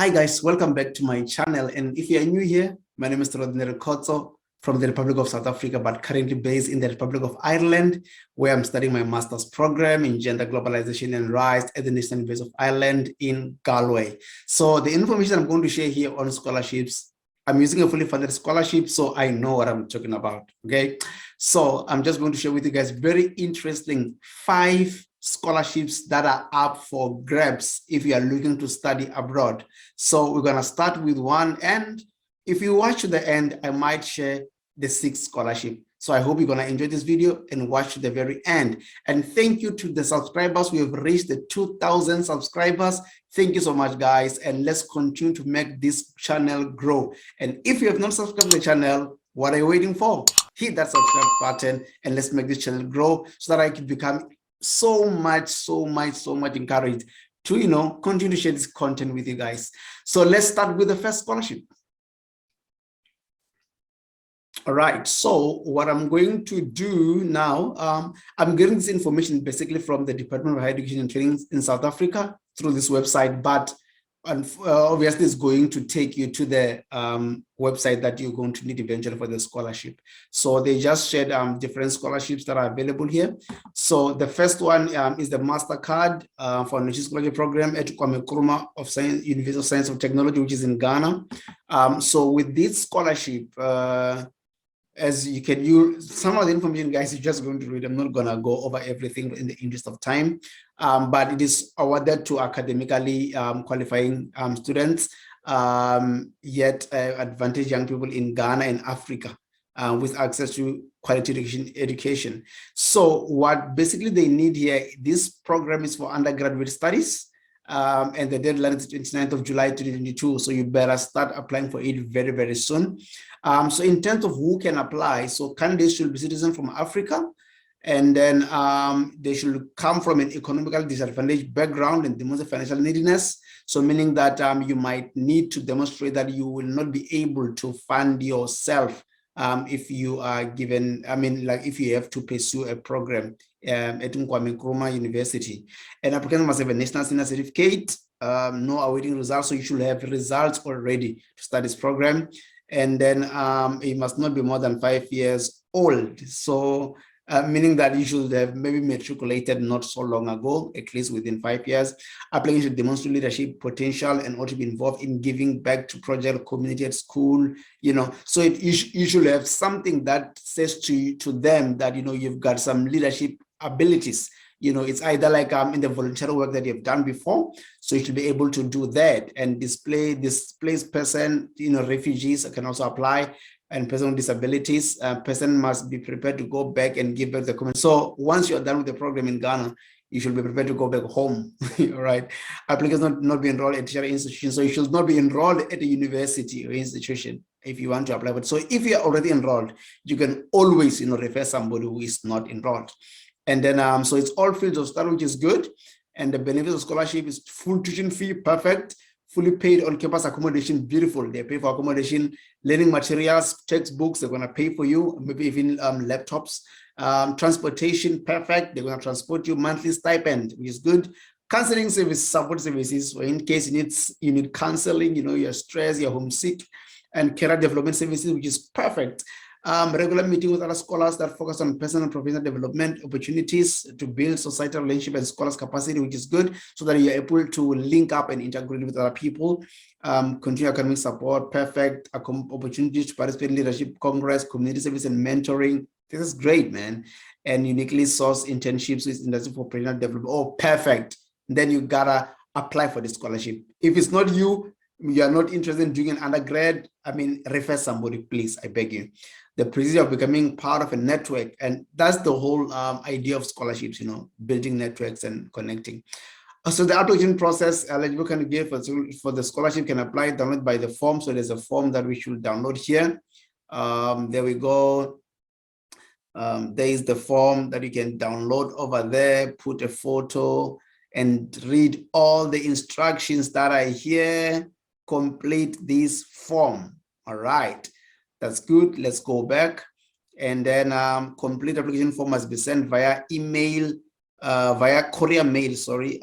Hi guys, welcome back to my channel. And if you are new here, my name is Rodney Kotso from the Republic of South Africa, but currently based in the Republic of Ireland, where I'm studying my master's program in gender globalization and rights at the National University of Ireland in Galway. So the information I'm going to share here on scholarships, I'm using a fully funded scholarship, so I know what I'm talking about, okay? So I'm just going to share with you guys very interesting 5 scholarships that are up for grabs if you are looking to study abroad. So we're going to start with one, and if you watch to the end, I might share the 6th scholarship. So I hope you're going to enjoy this video and watch to the very end. And thank you to the subscribers. We have reached the 2,000 subscribers. Thank you so much, guys. And let's continue to make this channel grow. And if you have not subscribed to the channel, what are you waiting for? Hit that subscribe button and let's make this channel grow so that I can become so much encouraged to continue to share this content with you guys. So let's start with the first scholarship. All right, so what I'm going to do now, I'm getting this information basically from the Department of Higher Education and Training in South Africa through this website, but obviously it's going to take you to the website that you're going to need eventually for the scholarship. So they just shared different scholarships that are available here. So the first one is the Mastercard Foundation Scholarship Program at Kwame Nkrumah of Science, University of Science and Technology, which is in Ghana. So with this scholarship, as you can use some of the information, guys, you're just going to read. I'm not going to go over everything in the interest of time, but it is awarded to academically qualifying students, yet advantaged young people in Ghana and Africa with access to quality education. So what basically they need here, this program is for undergraduate studies. And the deadline is 29th of July 2022. So you better start applying for it very, very soon. So in terms of who can apply, so candidates should be citizens from Africa, and then they should come from an economically disadvantaged background and demonstrate financial neediness. So meaning that you might need to demonstrate that you will not be able to fund yourself if you are given, like if you have to pursue a program at Kwame Nkrumah University. And applicants must have a national senior certificate, no awaiting results, so you should have results already to start this program. And then it must not be more than 5 years old. So meaning that you should have maybe matriculated not so long ago, at least within 5 years. Applicants should demonstrate leadership potential and also be involved in giving back to project community at school, so you should have something that says to them that, you've got some leadership abilities. It's either like in the volunteer work that you've done before, so you should be able to do that and displaced person, refugees can also apply, and person with disabilities. Person must be prepared to go back and give back the community. So once you're done with the program in Ghana, you should be prepared to go back home. All right. Applicants not be enrolled at tertiary institutions, so you should not be enrolled at a university or institution if you want to apply. But so if you're already enrolled, you can always refer somebody who is not enrolled. And then so it's all fields of study, which is good. And the benefits of scholarship is full tuition fee, perfect. Fully paid on-campus accommodation, beautiful. They pay for accommodation, learning materials, textbooks, they're going to pay for you, maybe even laptops. Transportation, perfect. They're going to transport you. Monthly stipend, which is good. Counseling service, support services, so in case you need counseling, you're stressed, you're homesick, and career development services, which is perfect. Regular meeting with other scholars that focus on personal and professional development opportunities to build societal relationship and scholars capacity, which is good, so that you're able to link up and integrate with other people. Continue academic support, perfect. Opportunities to participate in leadership congress, community service, and mentoring. This is great, man. And uniquely sourced internships with industry for professional development. Oh, perfect. Then you gotta apply for the scholarship. If it's not you are not interested in doing an undergrad, refer somebody, please, I beg you. The procedure of becoming part of a network, and that's the whole idea of scholarships, building networks and connecting. So the application process, eligible candidate for the scholarship can apply, download by the form. So there's a form that we should download here. There we go. There is the form that you can download over there, put a photo and read all the instructions that are here. Complete this form. All right, that's good. Let's go back. And then complete application form must be sent via email, via courier mail, sorry,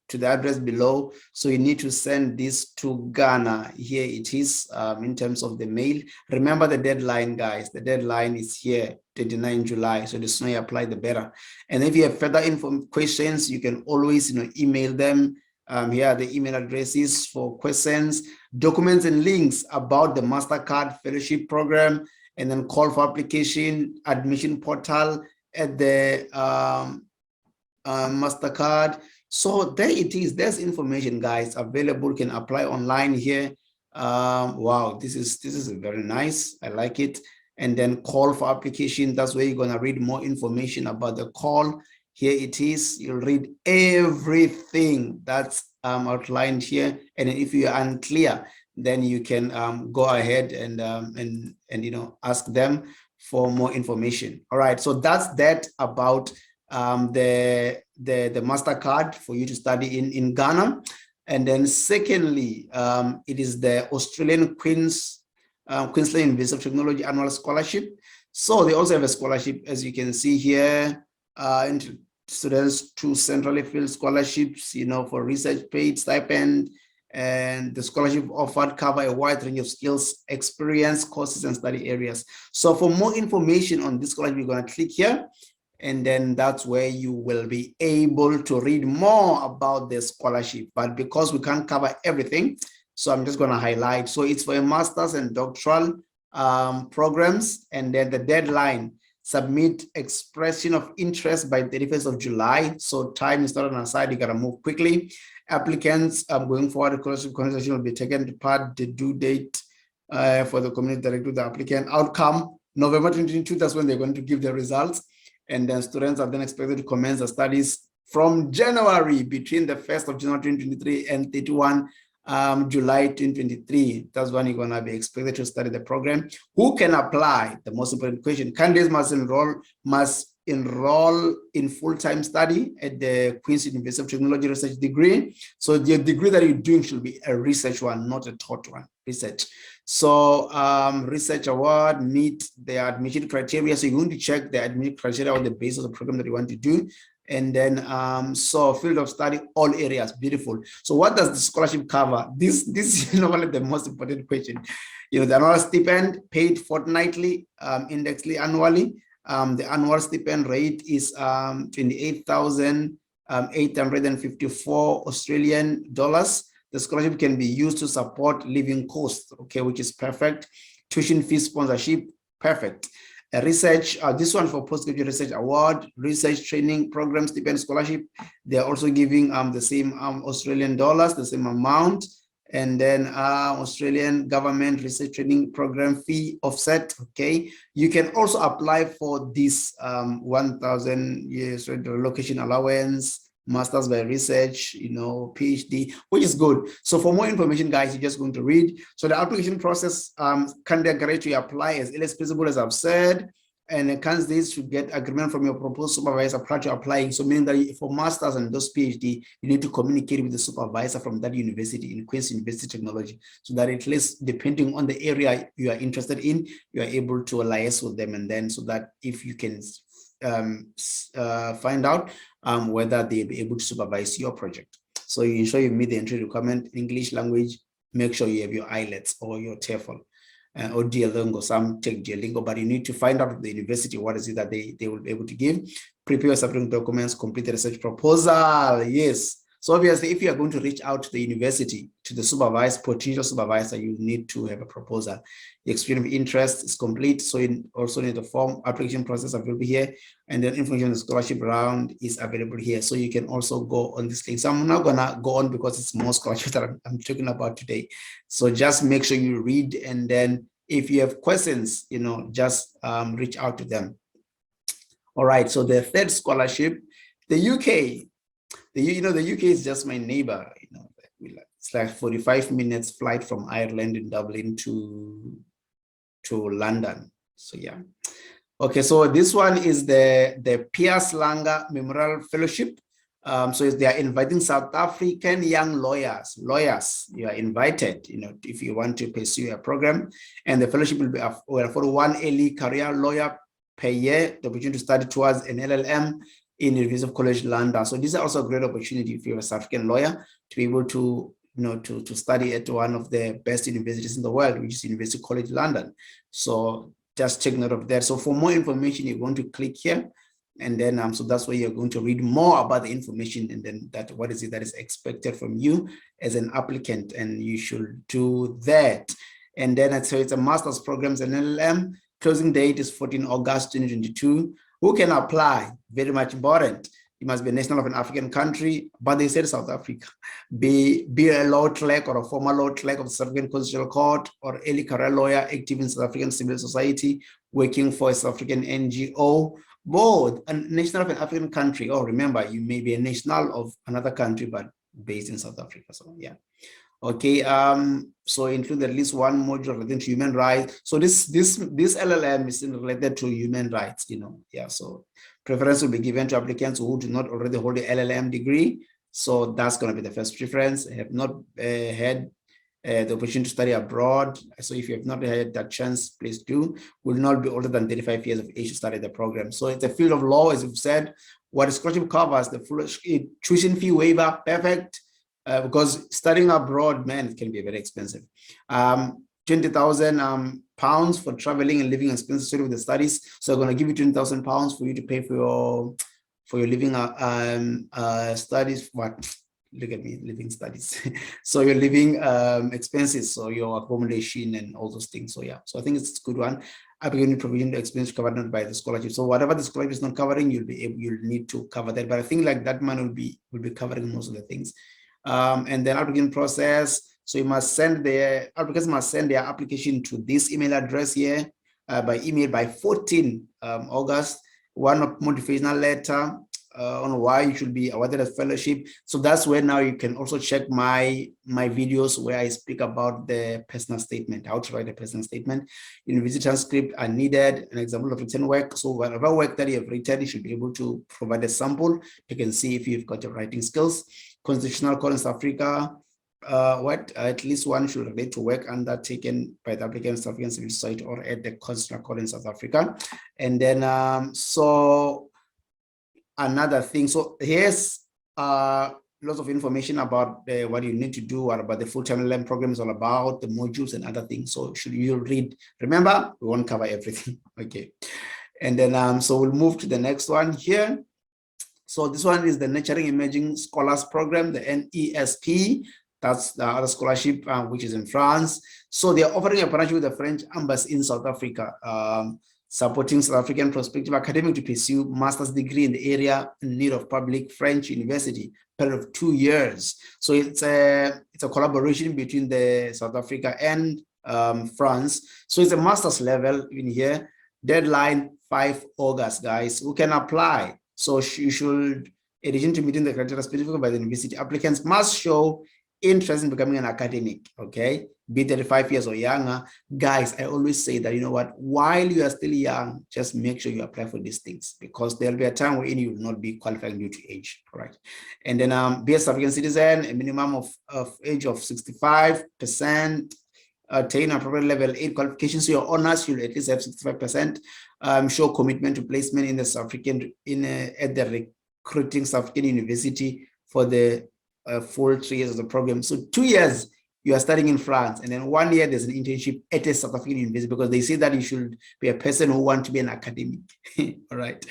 to the address below. So you need to send this to Ghana. Here it is in terms of the mail. Remember the deadline, guys. The deadline is here, 29 July. So the sooner you apply, the better. And if you have further questions, you can always email them. Here are the email addresses for questions, documents, and links about the Mastercard Fellowship Program, and then call for application, admission portal at the Mastercard. So there it is. There's information, guys, available. You can apply online here. Wow, this is very nice. I like it. And then call for application. That's where you're gonna read more information about the call. Here it is. You'll read everything that's outlined here. And if you are unclear, then you can go ahead and ask them for more information. All right. So that's that about the Mastercard for you to study in Ghana. And then secondly, it is the Australian Queensland University of Technology Annual Scholarship. So they also have a scholarship, as you can see here, into students to centrally filled scholarships, for research paid stipend, and the scholarship offered cover a wide range of skills, experience, courses, and study areas. So for more information on this scholarship, you're going to click here, and then that's where you will be able to read more about the scholarship. But because we can't cover everything, so I'm just going to highlight. So it's for a master's and doctoral programs, and then the deadline, submit expression of interest by 31st of July. So time is not on our side. You got to move quickly. Applicants going forward, the scholarship conversation will be taken to part the due date for the community director, the applicant. Outcome, November 2022, that's when they're going to give the results. And then students are then expected to commence the studies from January, between the 1st of January 2023 and 31 July 2023. That's when you're going to be expected to study the program. Who can apply? The most important question. Candidates must enroll in full-time study at the Queen's University of Technology research degree. So the degree that you're doing should be a research one, not a taught one, research. So research award, meet the admission criteria. So you're going to check the admission criteria on the basis of the program that you want to do. And then so field of study, all areas. Beautiful. So what does the scholarship cover? This is normally the most important question. The annual stipend paid fortnightly, indexly annually. The annual stipend rate is 28,854 Australian dollars. The scholarship can be used to support living costs, okay, which is perfect. Tuition fee sponsorship, perfect. Research, this one for postgraduate research award, research training program stipend scholarship. They're also giving the same Australian dollars, the same amount. And then Australian government research training program fee offset, okay. You can also apply for this 1,000 years relocation allowance, master's by research, PhD, which is good. So for more information, guys, you're just going to read. So the application process, candidate graduate to apply as early as possible, as I've said, and the candidates should get agreement from your proposed supervisor prior to applying. So meaning that for masters and those PhD, you need to communicate with the supervisor from that university, in Queen's University Technology, so that at least depending on the area you are interested in, you are able to liaise with them, and then so that if you can find out whether they'll be able to supervise your project. So you ensure you meet the entry requirement, English language, make sure you have your IELTS or your TOEFL or Duolingo. Some take Duolingo, but you need to find out the university what is it that they will be able to give. Prepare your supporting documents, complete the research proposal. Yes. So obviously, if you are going to reach out to the university, to the potential supervisor, you need to have a proposal. The expression of interest is complete. So you also need the form application process available here. And then information on the scholarship round is available here. So you can also go on this link. So I'm not gonna go on because it's more scholarship that I'm talking about today. So just make sure you read, and then if you have questions, just reach out to them. All right, so the third scholarship, the UK. The UK is just my neighbor. It's like 45 minutes flight from Ireland in Dublin to London. So yeah. Okay, so this one is the Piers Langer Memorial Fellowship. So they are inviting South African young lawyers. You are invited, if you want to pursue a program, and the fellowship will be for one early career lawyer per year, the opportunity to study towards an LLM, in University of College London. So this is also a great opportunity if you're a South African lawyer to be able to, to study at one of the best universities in the world, which is University College London. So just take note of that. So for more information, you're going to click here. And then, so that's where you're going to read more about the information, and then that what is it that is expected from you as an applicant, and you should do that. And then so it's a master's programs and LLM. Closing date is 14 August 2022. Who can apply? Very much important. You must be a national of an African country, but they said South Africa. Be a law clerk or a former law clerk of the South African Constitutional Court, or early career lawyer active in South African civil society, working for a South African NGO, both a national of an African country, or remember, you may be a national of another country, but based in South Africa. So yeah. Okay, so include at least one module related to human rights. So this LLM is related to human rights, yeah. So preference will be given to applicants who do not already hold the LLM degree. So that's going to be the first preference. Have not had the opportunity to study abroad. So if you have not had that chance, please do. Will not be older than 35 years of age to study the program. So it's a field of law, as we've said. What scholarship covers, the full tuition fee waiver, perfect. Because studying abroad, man, it can be very expensive. 20,000 pounds for traveling and living expenses with the studies. So I'm going to give you 20,000 pounds for you to pay for your living studies. What? Look at me, living studies. So your living expenses, so your accommodation and all those things. So yeah, so I think it's a good one. Applicant provision expense covered by the scholarship. So whatever the scholarship is not covering, you'll need to cover that. But I think like that man will be covering most of the things. And then applicant process. So you must send applicants must send their application to this email address here by email by 14 August. One motivational letter on why you should be awarded a fellowship. So that's where now you can also check my videos where I speak about the personal statement, how to write a personal statement. University transcript are needed, an example of written work. So whatever work that you have written, you should be able to provide a sample. You can see if you've got your writing skills. Constitutional Court in South Africa, at least one should relate to work undertaken by the applicant South African civil society or at the Constitutional Court in South Africa. And then so another thing, so here's lots of information about what you need to do, what about the full-time LLM program is all about, the modules and other things. So should you read, remember, we won't cover everything. Okay. And then so we'll move to the next one here. So this one is the Nurturing Emerging Scholars Program, the NESP. That's the other scholarship, which is in France. So they're offering a partnership with the French Embassy in South Africa, supporting South African prospective academic to pursue master's degree in the area in need of public French university, period of 2 years. So it's a collaboration between the South Africa and France. So it's a master's level in here. Deadline 5 August, guys. Who can apply? So you should, in addition to meeting the criteria specified by the university, applicants must show interest in becoming an academic, okay? Be 35 years or younger. Guys, I always say that, you know what, while you are still young, just make sure you apply for these things, because there'll be a time when you will not be qualifying due to age, right? And then be a South African citizen, a minimum of age of 65%, attain appropriate level 8 qualifications. So your honors should at least have 65%. Show commitment to placement in the South African at the recruiting South African university for the full 3 years of the program. So 2 years you are studying in France, and then 1 year there's an internship at a South African university, because they say that you should be a person who wants to be an academic. All right.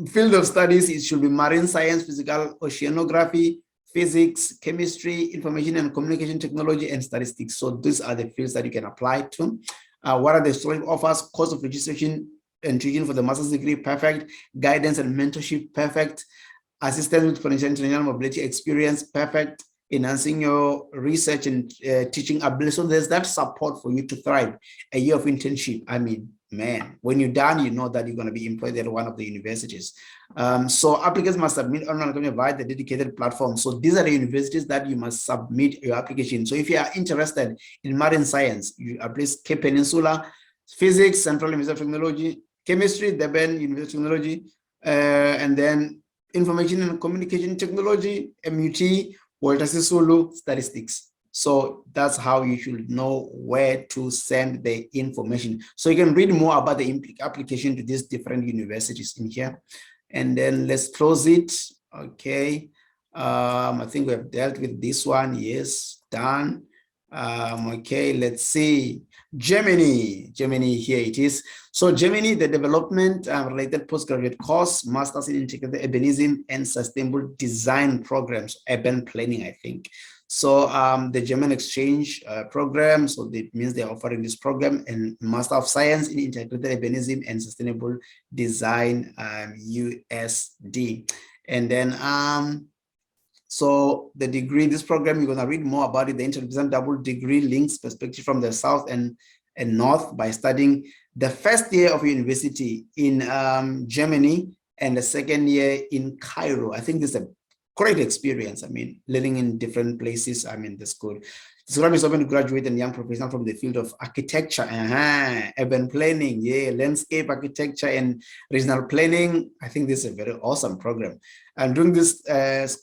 Field of studies, it should be marine science, physical oceanography, physics, chemistry, information and communication technology, and statistics. So these are the fields that you can apply to. What are the scholarship offers? Cost of registration and tuition for the master's degree, perfect. Guidance and mentorship, perfect. Assistance with potential international mobility experience, perfect. Enhancing your research and teaching ability. So there's that support for you to thrive. A year of internship. I mean, man, when you're done, you know that you're going to be employed at one of the universities. So applicants must submit online via the dedicated platform. So these are the universities that you must submit your application. So if you are interested in marine science, you apply Cape Peninsula, physics, Central University of Technology, chemistry, Durban University of Technology, and then information and communication technology, MUT, Walter Sisulu, statistics. So that's how you should know where to send the information. So you can read more about the application to these different universities in here. and then let's close it. Okay. I think we have dealt with this one. Yes, done. Okay, let's see. Germany, here it is. So Germany, the development related postgraduate course, Masters in Integrated Urbanism and Sustainable Design Programs, urban planning, I think. So the German exchange program, so that means they're offering this program, and Master of Science in Integrated Urbanism and Sustainable Design, USD. And then so the degree, this program, you're going to read more about it, the interdisciplinary double degree links perspective from the South and North by studying the first year of university in Germany and the second year in Cairo. I think this is a great experience. I mean, living in different places. I mean, that's good. This program is open to graduate and young professionals from the field of architecture, urban planning, landscape architecture and regional planning. I think this is a very awesome program. And during this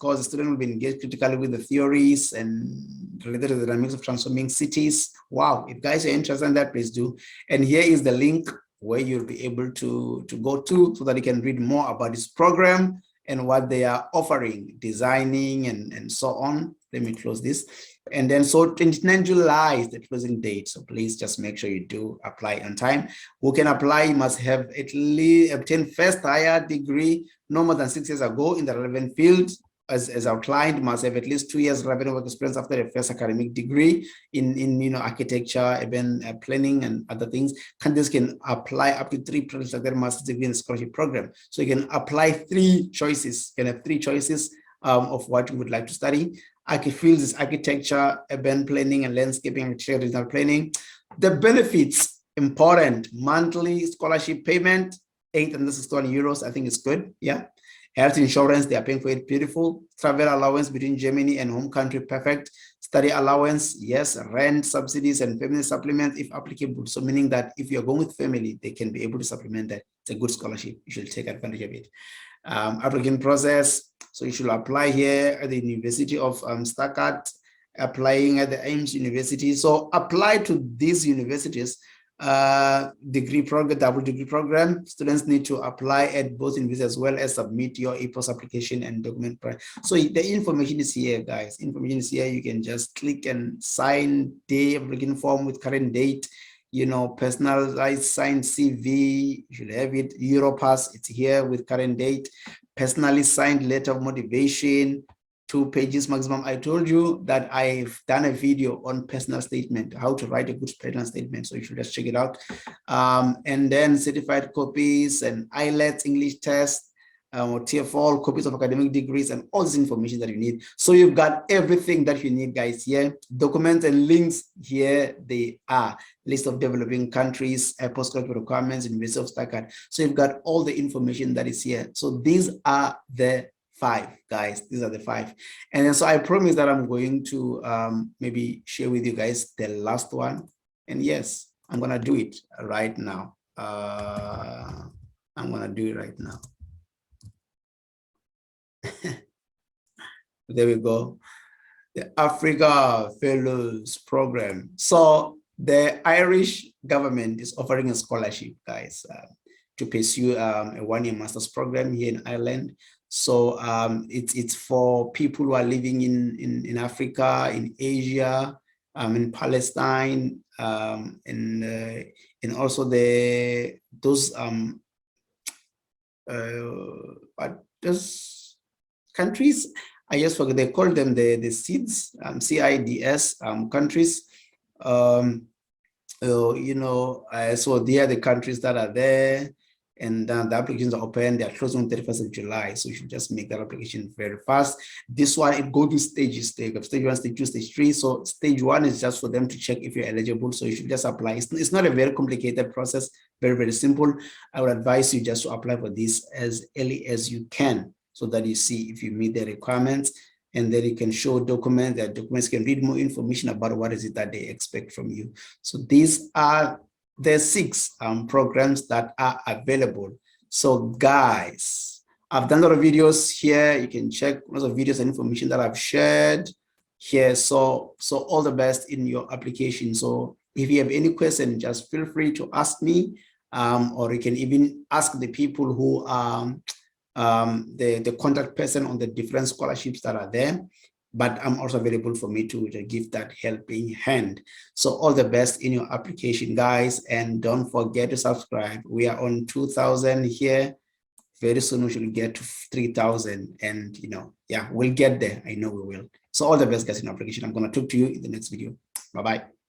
course, the student will be engaged critically with the theories and related to the dynamics of transforming cities. Wow, if guys are interested in that, please do. And here is the link where you'll be able to go to so that you can read more about this program and what they are offering, designing and so on. Let me close this. And then so 29 July is the closing date. So please just make sure you do apply on time. Who can apply? You must have at least obtained first higher degree no more than 6 years ago in the relevant field. As outlined, must have at least 2 years relevant work experience after the first academic degree in architecture, urban planning, and other things. Candidates can apply up to 3 projects like their master's degree in the scholarship program. So you can apply 3 choices. You can have 3 choices of what you would like to study. Fields is architecture, urban planning, and landscaping, architecture, regional planning. The benefits, important: monthly scholarship payment, €861. I think it's good. Yeah. Health insurance, they are paying for it, beautiful. Travel allowance between Germany and home country, perfect. Study allowance, yes. Rent subsidies and family supplements if applicable. So meaning that if you're going with family, they can be able to supplement that. It's a good scholarship. You should take advantage of it. Applicant process, so you should apply here at the University of Stuttgart, applying at the Ames University. So apply to these universities. Degree program, double degree program. Students need to apply at both universities as well as submit your e-post application and document. So the information is here, guys. Information is here. You can just click and sign the application form with current date. Personalized signed CV, you should have it. Europass, it's here with current date. Personally signed letter of motivation, 2 pages maximum. I told you that I've done a video on personal statement, how to write a good personal statement. So you should just check it out. And then certified copies and IELTS English test, or TFL, copies of academic degrees, and all this information that you need. So you've got everything that you need, guys, here. Documents and links, here they are. List of developing countries, postgraduate requirements, University of Stuttgart. So you've got all the information that is here. So these are the 5, guys. These are the 5. And then so I promise that I'm going to maybe share with you guys the last one. And yes, I'm going to do it right now. I'm going to do it right now. There we go. The Africa Fellows Program. So the Irish government is offering a scholarship, guys, to pursue a 1-year master's program here in Ireland. So it's for people who are living in Africa, in Asia, in Palestine, and also those countries, I just forget, they call them the CIDS, CIDS countries. So they are the countries that are there, and the applications are open. They are closing on 31st of July. So you should just make that application very fast. This one, it goes to stages, stage 1, stage 2, stage 3. So stage 1 is just for them to check if you're eligible. So you should just apply. It's not a very complicated process, very, very simple. I would advise you just to apply for this as early as you can, so that you see if you meet the requirements, and then you can show documents. That documents can read more information about what is it that they expect from you. So these are the 6 programs that are available. So guys, I've done a lot of videos here. You can check lots of videos and information that I've shared here. So all the best in your application. So if you have any question, just feel free to ask me, or you can even ask the people who the contact person on the different scholarships that are there, but I'm also available for me to give that helping hand. So all the best in your application, guys, and don't forget to subscribe. We are on 2,000 here. Very soon we should get to 3,000, and yeah, we'll get there. I know we will. So all the best, guys, in your application. I'm going to talk to you in the next video. Bye-bye.